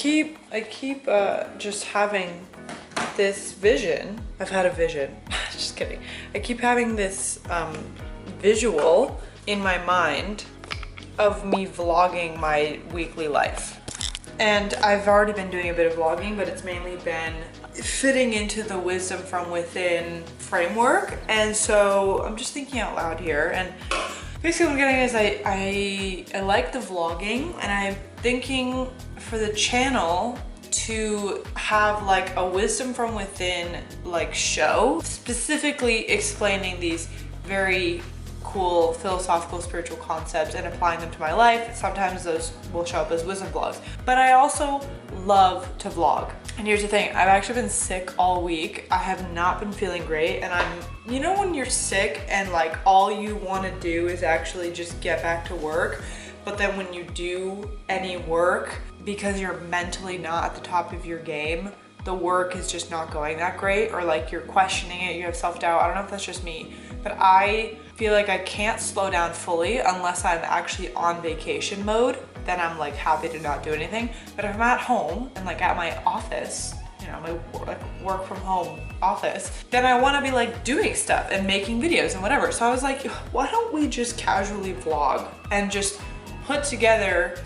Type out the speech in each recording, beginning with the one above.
keep just having this vision. I've had a vision. Just kidding. I keep having this visual in my mind of me vlogging my weekly life. And I've already been doing a bit of vlogging, but it's mainly been fitting into the wisdom from within framework. And so I'm just thinking out loud here. And basically what I'm getting is I like the vlogging, and I'm thinking for the channel to have like a wisdom from within like show, specifically explaining these very cool philosophical spiritual concepts and applying them to my life. Sometimes those will show up as wisdom vlogs, but I also love to vlog. And here's the thing, I've actually been sick all week. I have not been feeling great, and you know when you're sick and like all you want to do is actually just get back to work, but then when you do any work, because you're mentally not at the top of your game, the work is just not going that great, or like you're questioning it, you have self-doubt. I don't know if that's just me, but I feel like I can't slow down fully unless I'm actually on vacation mode. Then I'm like happy to not do anything. But if I'm at home and like at my office, you know, my work from home office, then I want to be like doing stuff and making videos and whatever. So I was like, why don't we just casually vlog and just put together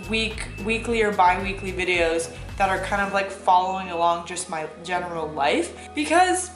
weekly or bi-weekly videos that are kind of like following along just my general life? Because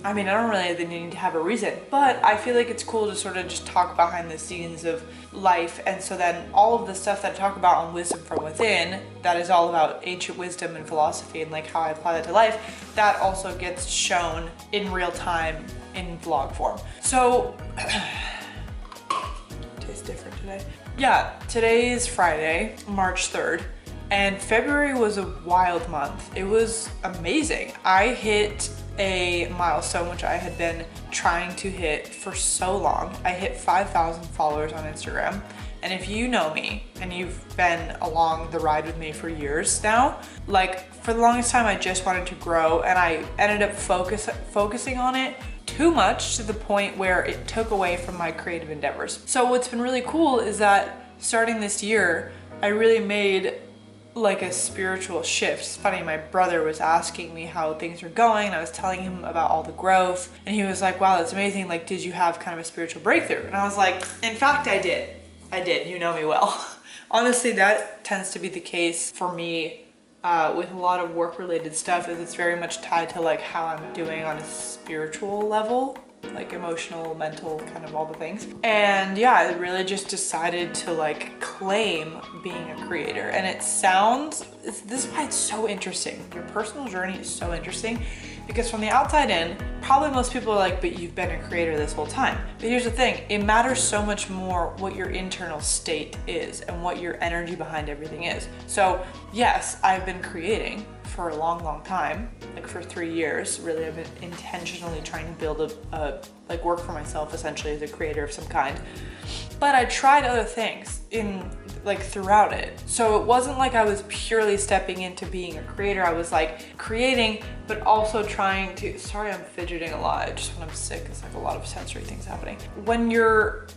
I mean, I don't really need to have a reason, but I feel like it's cool to sort of just talk behind the scenes of life. And so then all of the stuff that I talk about on Wisdom from Within, that is all about ancient wisdom and philosophy and like how I apply that to life, that also gets shown in real time in vlog form. So, tastes different today. Yeah, today is Friday, March 3rd. And February was a wild month. It was amazing. I hit a milestone which I had been trying to hit for so long. I hit 5,000 followers on Instagram. And if you know me and you've been along the ride with me for years now, like for the longest time I just wanted to grow, and I ended up focusing on it too much to the point where it took away from my creative endeavors. So what's been really cool is that starting this year, I really made like a spiritual shift. It's funny, my brother was asking me how things were going, and I was telling him about all the growth, and he was like, wow, that's amazing, like did you have kind of a spiritual breakthrough? And I was like, in fact I did, you know me well. Honestly, that tends to be the case for me with a lot of work related stuff, is it's very much tied to like how I'm doing on a spiritual level, like emotional, mental, kind of all the things. And yeah, I really just decided to like claim being a creator. And this is why it's so interesting. Your personal journey is so interesting, because from the outside in, probably most people are like, but you've been a creator this whole time. But here's the thing, it matters so much more what your internal state is and what your energy behind everything is. So yes, I've been creating for a long time, like for 3 years. Really, I've been intentionally trying to build like work for myself essentially as a creator of some kind. But I tried other things throughout it. So it wasn't like I was purely stepping into being a creator. I was like creating, but also trying to, sorry, I'm fidgeting a lot. Just when I'm sick, it's like a lot of sensory things happening.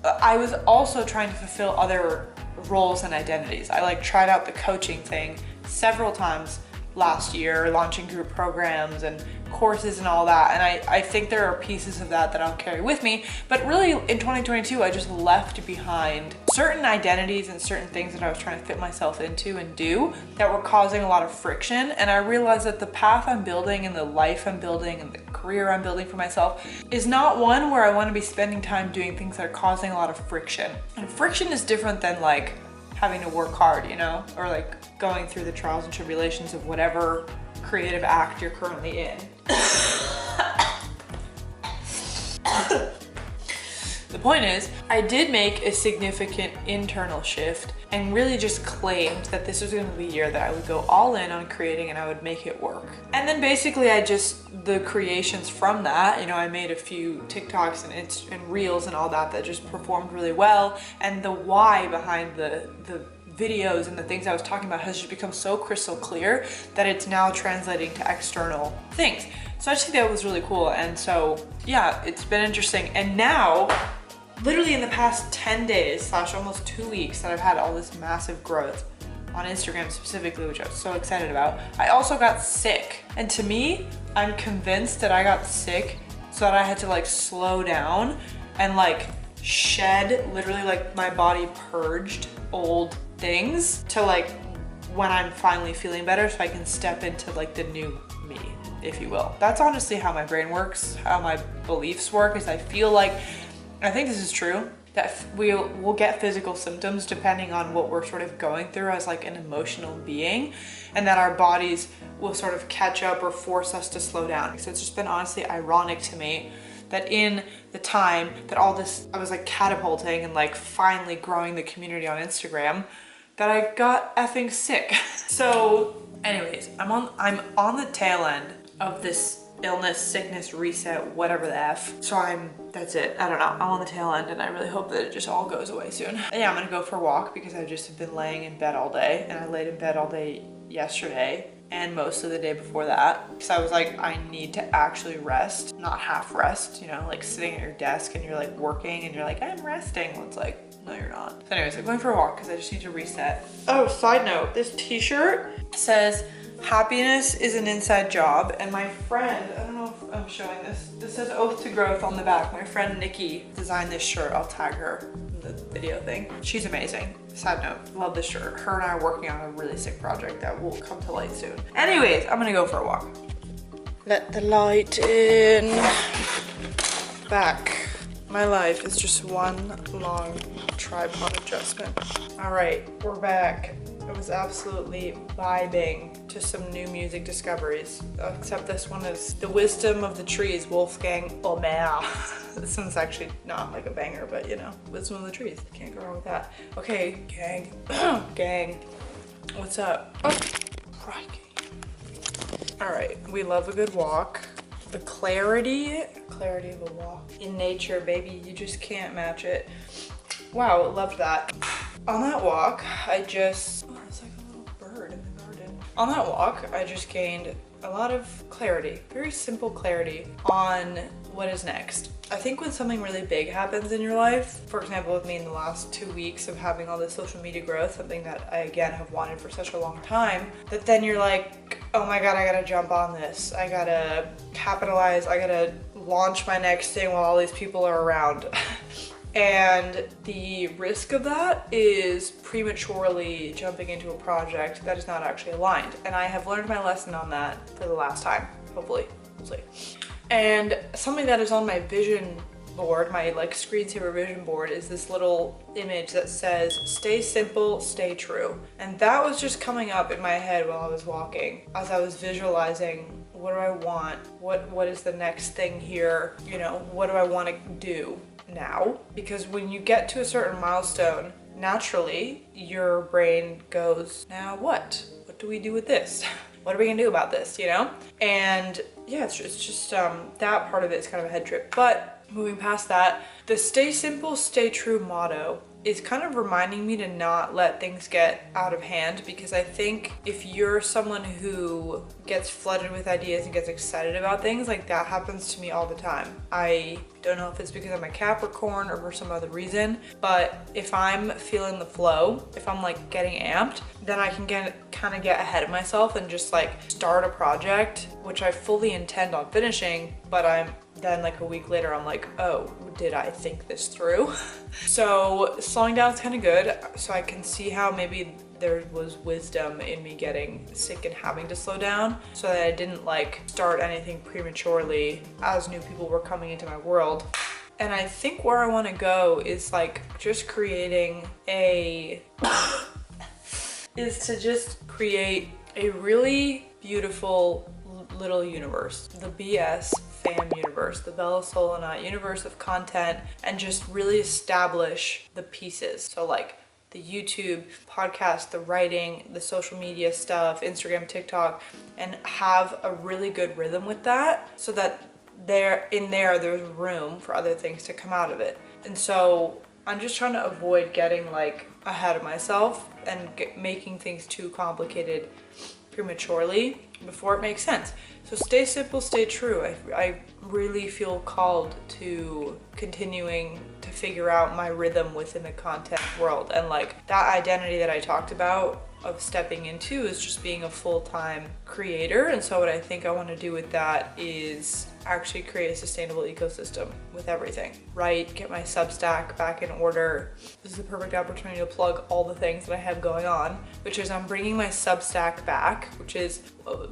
I was also trying to fulfill other roles and identities. I like tried out the coaching thing several times last year, launching group programs and courses and all that. And I think there are pieces of that I'll carry with me. But really in 2022, I just left behind certain identities and certain things that I was trying to fit myself into and do that were causing a lot of friction. And I realized that the path I'm building and the life I'm building and the career I'm building for myself is not one where I want to be spending time doing things that are causing a lot of friction. And friction is different than like having to work hard, you know, or like going through the trials and tribulations of whatever creative act you're currently in. The point is, I did make a significant internal shift and really just claimed that this was going to be a year that I would go all in on creating and I would make it work. And then basically the creations from that, you know, I made a few TikToks and reels and all that just performed really well. And the why behind the videos and the things I was talking about has just become so crystal clear that it's now translating to external things. So I just think that was really cool. And so yeah, it's been interesting. And now, literally in the past 10 days / almost 2 weeks that I've had all this massive growth, on Instagram specifically, which I was so excited about, I also got sick. And to me, I'm convinced that I got sick so that I had to like slow down and like shed, literally like my body purged old things to like when I'm finally feeling better so I can step into like the new me, if you will. That's honestly how my brain works, how my beliefs work, is I feel like, I think this is true, that we'll get physical symptoms depending on what we're sort of going through as like an emotional being, and that our bodies will sort of catch up or force us to slow down. So it's just been honestly ironic to me that in the time that all this, I was like catapulting and like finally growing the community on Instagram, that I got effing sick. So anyways, I'm on the tail end of this illness, sickness, reset, whatever the F. So that's it. I don't know. I'm on the tail end and I really hope that it just all goes away soon. And yeah, I'm gonna go for a walk because I just have been laying in bed all day, and I laid in bed all day yesterday and most of the day before that. Because I was like, I need to actually rest, not half rest, you know, like sitting at your desk and you're like working and you're like, I'm resting. Well, it's like, no, you're not. So anyways, I'm going for a walk because I just need to reset. Oh, side note, this t-shirt says, happiness is an inside job. And my friend, I don't know if I'm showing this, this says Oath to Growth on the back. My friend Nikki designed this shirt. I'll tag her in the video thing. She's amazing. Side note, love this shirt. Her and I are working on a really sick project that will come to light soon. Anyways, I'm gonna go for a walk. Let the light in. Back. My life is just one long tripod adjustment. All right, we're back. I was absolutely vibing to some new music discoveries, except this one is The Wisdom of the Trees, Wolfgang Omer. This one's actually not like a banger, but you know, Wisdom of the Trees. Can't go wrong with that. Okay, gang. Gang. What's up? Oh, crikey. All right, we love a good walk. The clarity of a walk in nature, baby, you just can't match it. Wow, loved that. On that walk, I just, oh, it's like a little bird in the garden. On that walk, I just gained a lot of clarity, very simple clarity on what is next. I think when something really big happens in your life, for example, with me in the last 2 weeks of having all this social media growth, something that I again have wanted for such a long time, that then you're like, oh my God, I gotta jump on this. I gotta capitalize, I gotta launch my next thing while all these people are around. And the risk of that is prematurely jumping into a project that is not actually aligned. And I have learned my lesson on that for the last time, hopefully, we'll see. And something that is on my vision board, my like screensaver vision board, is this little image that says, stay simple, stay true. And that was just coming up in my head while I was walking, as I was visualizing, what do I want? What is the next thing here? You know, what do I want to do now? Because when you get to a certain milestone, naturally your brain goes, now what? What do we do with this? What are we gonna do about this, you know? And yeah, it's just that part of it is kind of a head trip. But moving past that, the stay simple, stay true motto is kind of reminding me to not let things get out of hand, because I think if you're someone who gets flooded with ideas and gets excited about things, like that happens to me all the time. I don't know if it's because I'm a Capricorn or for some other reason, but if I'm feeling the flow, if I'm like getting amped, then I can kind of get ahead of myself and just like start a project, which I fully intend on finishing, but then like a week later, I'm like, oh, did I think this through? So slowing down is kind of good. So I can see how maybe there was wisdom in me getting sick and having to slow down, so that I didn't like start anything prematurely as new people were coming into my world. And I think where I want to go is like just creating is to just create a really beautiful little universe, the BS fam universe, the Bella Solonite universe of content, and just really establish the pieces. So like the YouTube, podcast, the writing, the social media stuff, Instagram, TikTok, and have a really good rhythm with that, so that there's room for other things to come out of it. And so I'm just trying to avoid getting like ahead of myself and making things too complicated prematurely before it makes sense. So stay simple, stay true. I really feel called to continuing to figure out my rhythm within the content world, and like that identity that I talked about of stepping into is just being a full-time creator. And so what I think I want to do with that is actually create a sustainable ecosystem with everything, right? Get my Substack back in order. This is the perfect opportunity to plug all the things that I have going on, which is I'm bringing my Substack back, which is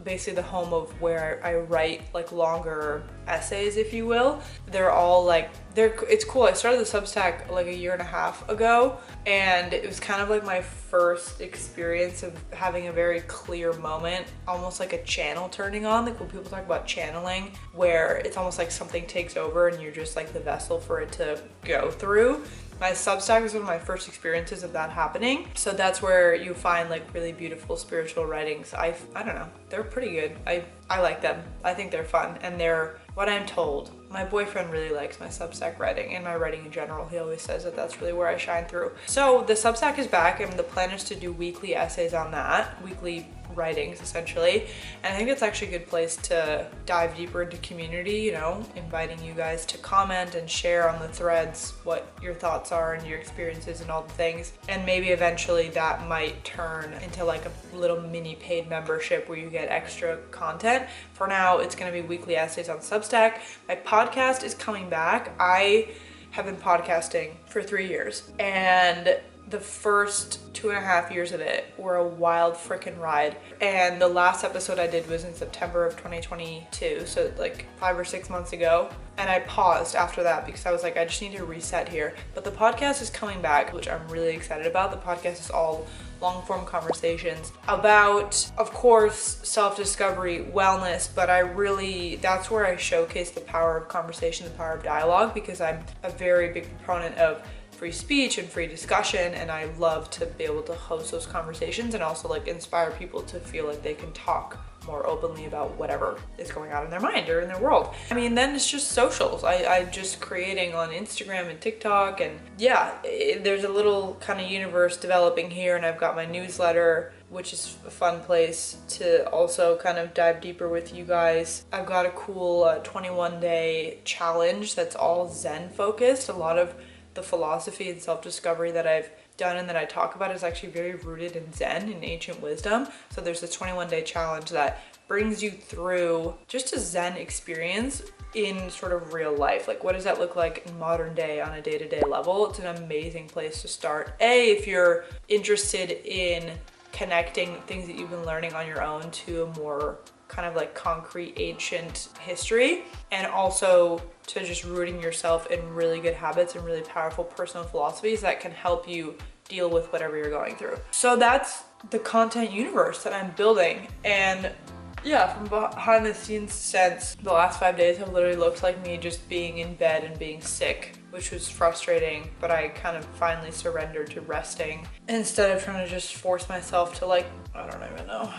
basically the home of where I write like longer essays, if you will. They're all like, it's cool. I started the Substack like a year and a half ago, and it was kind of like my first experience of having a very clear moment, almost like a channel turning on, like when people talk about channeling, where it's almost like something takes over and you're just like the vessel for it to go through. My Substack was one of my first experiences of that happening. So that's where you find like really beautiful spiritual writings. I don't know, they're pretty good. I like them. I think they're fun, and they're what I'm told. My boyfriend really likes my Substack writing and my writing in general. He always says that that's really where I shine through. So the Substack is back, and the plan is to do weekly essays on that, weekly writings essentially. And I think it's actually a good place to dive deeper into community, you know, inviting you guys to comment and share on the threads what your thoughts are and your experiences and all the things. And maybe eventually that might turn into like a little mini paid membership where you get extra content. For now, it's going to be weekly essays on Substack. My podcast is coming back. I have been podcasting for 3 years, and the first 2.5 years of it were a wild freaking ride. And the last episode I did was in September of 2022, so like 5 or 6 months ago. And I paused after that because I was like, I just need to reset here. But the podcast is coming back, which I'm really excited about. The podcast is all long form conversations about, of course, self-discovery, wellness, but that's where I showcase the power of conversation, the power of dialogue, because I'm a very big proponent of free speech and free discussion, and I love to be able to host those conversations and also like inspire people to feel like they can talk more openly about whatever is going on in their mind or in their world. I mean, then it's just socials. I'm just creating on Instagram and TikTok, and yeah, there's a little kind of universe developing here, and I've got my newsletter, which is a fun place to also kind of dive deeper with you guys. I've got a cool 21-day challenge that's all Zen focused. A lot of the philosophy and self-discovery that I've done and that I talk about is actually very rooted in Zen and ancient wisdom. So there's this 21-day challenge that brings you through just a Zen experience in sort of real life. Like, what does that look like in modern day on a day-to-day level? It's an amazing place to start. If you're interested in connecting things that you've been learning on your own to a more kind of like concrete ancient history, and also to just rooting yourself in really good habits and really powerful personal philosophies that can help you deal with whatever you're going through. So that's the content universe that I'm building. And yeah, from behind the scenes sense, the last 5 days have literally looked like me just being in bed and being sick, which was frustrating, but I kind of finally surrendered to resting instead of trying to just force myself to like, I don't know.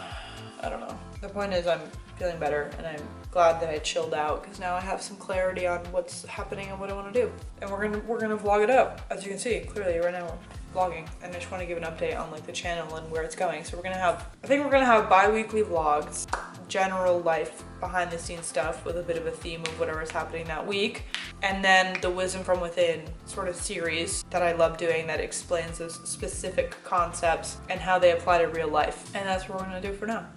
The point is I'm feeling better, and I'm glad that I chilled out because now I have some clarity on what's happening and what I want to do. And we're gonna vlog it up. As you can see, clearly right now we're vlogging, and I just want to give an update on like the channel and where it's going. So I think we're gonna have bi-weekly vlogs, general life behind the scenes stuff with a bit of a theme of whatever's happening that week, and then the wisdom from within sort of series that I love doing that explains those specific concepts and how they apply to real life. And that's what we're gonna do for now.